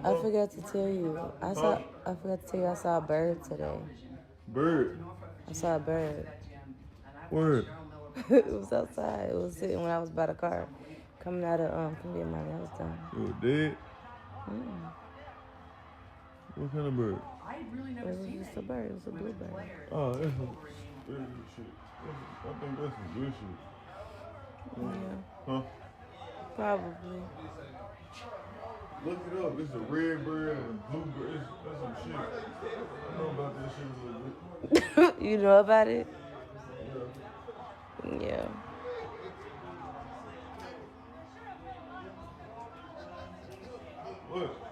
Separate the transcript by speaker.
Speaker 1: I forgot to tell you. I forgot to tell you I saw a bird today.
Speaker 2: Bird?
Speaker 1: I saw a bird.
Speaker 2: Where?
Speaker 1: It was outside. It was sitting when I was by the car. Coming out of from being money. I was done.
Speaker 2: It was dead?
Speaker 1: Mm.
Speaker 2: What kind of bird?
Speaker 1: It was just a bird. It was a blue bird.
Speaker 2: Oh, that's some very good shit. I think that's some good shit.
Speaker 1: Yeah.
Speaker 2: Huh?
Speaker 1: Probably.
Speaker 2: Look it up. It's a red bird and a blue bird. That's some shit. I know about that shit a little bit.
Speaker 1: You know about it?
Speaker 2: Yeah.
Speaker 1: Yeah.
Speaker 2: What?